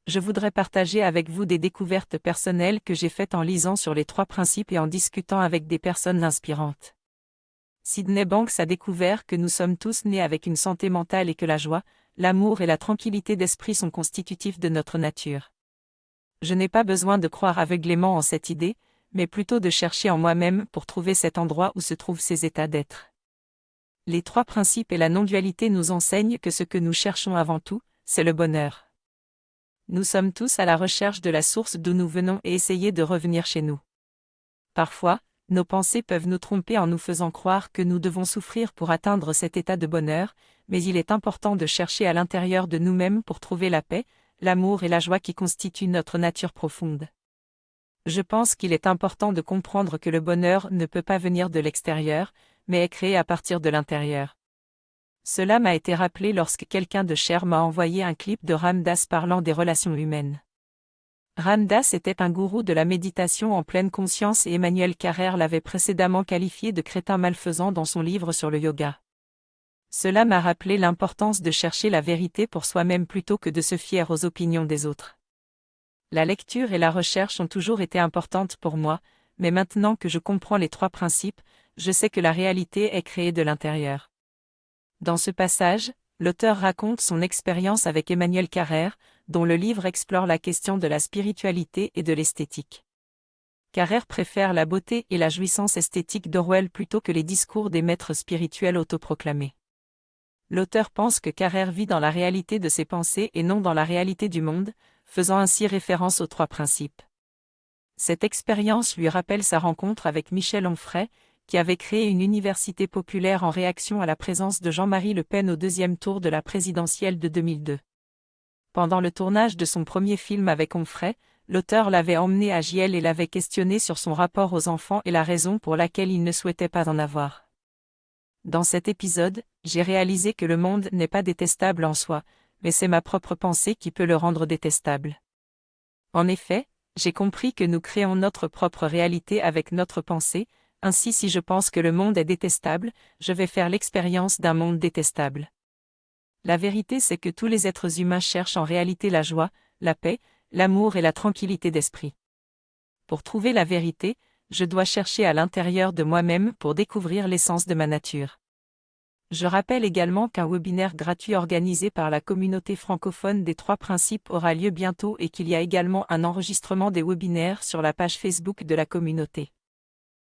je voudrais partager avec vous des découvertes personnelles que j'ai faites en lisant sur les 3 principes et en discutant avec des personnes inspirantes. Sydney Banks a découvert que nous sommes tous nés avec une santé mentale et que la joie, l'amour et la tranquillité d'esprit sont constitutifs de notre nature. Je n'ai pas besoin de croire aveuglément en cette idée, mais plutôt de chercher en moi-même pour trouver cet endroit où se trouvent ces états d'être. Les 3 principes et la non-dualité nous enseignent que ce que nous cherchons avant tout, c'est le bonheur. Nous sommes tous à la recherche de la source d'où nous venons et essayer de revenir chez nous. Parfois, nos pensées peuvent nous tromper en nous faisant croire que nous devons souffrir pour atteindre cet état de bonheur, mais il est important de chercher à l'intérieur de nous-mêmes pour trouver la paix, l'amour et la joie qui constituent notre nature profonde. Je pense qu'il est important de comprendre que le bonheur ne peut pas venir de l'extérieur, mais est créé à partir de l'intérieur. Cela m'a été rappelé lorsque quelqu'un de cher m'a envoyé un clip de Ram Dass parlant des relations humaines. Ram Dass était un gourou de la méditation en pleine conscience et Emmanuel Carrère l'avait précédemment qualifié de crétin malfaisant dans son livre sur le yoga. Cela m'a rappelé l'importance de chercher la vérité pour soi-même plutôt que de se fier aux opinions des autres. La lecture et la recherche ont toujours été importantes pour moi, mais maintenant que je comprends les 3 principes, je sais que la réalité est créée de l'intérieur. Dans ce passage, l'auteur raconte son expérience avec Emmanuel Carrère, dont le livre explore la question de la spiritualité et de l'esthétique. Carrère préfère la beauté et la jouissance esthétique d'Orwell plutôt que les discours des maîtres spirituels autoproclamés. L'auteur pense que Carrère vit dans la réalité de ses pensées et non dans la réalité du monde, faisant ainsi référence aux 3 principes. Cette expérience lui rappelle sa rencontre avec Michel Onfray, qui avait créé une université populaire en réaction à la présence de Jean-Marie Le Pen au deuxième tour de la présidentielle de 2002. Pendant le tournage de son premier film avec Onfray, l'auteur l'avait emmené à Giel et l'avait questionné sur son rapport aux enfants et la raison pour laquelle il ne souhaitait pas en avoir. Dans cet épisode, j'ai réalisé que le monde n'est pas détestable en soi, mais c'est ma propre pensée qui peut le rendre détestable. En effet, j'ai compris que nous créons notre propre réalité avec notre pensée, ainsi si je pense que le monde est détestable, je vais faire l'expérience d'un monde détestable. La vérité c'est que tous les êtres humains cherchent en réalité la joie, la paix, l'amour et la tranquillité d'esprit. Pour trouver la vérité, je dois chercher à l'intérieur de moi-même pour découvrir l'essence de ma nature. Je rappelle également qu'un webinaire gratuit organisé par la communauté francophone des 3 principes aura lieu bientôt et qu'il y a également un enregistrement des webinaires sur la page Facebook de la communauté.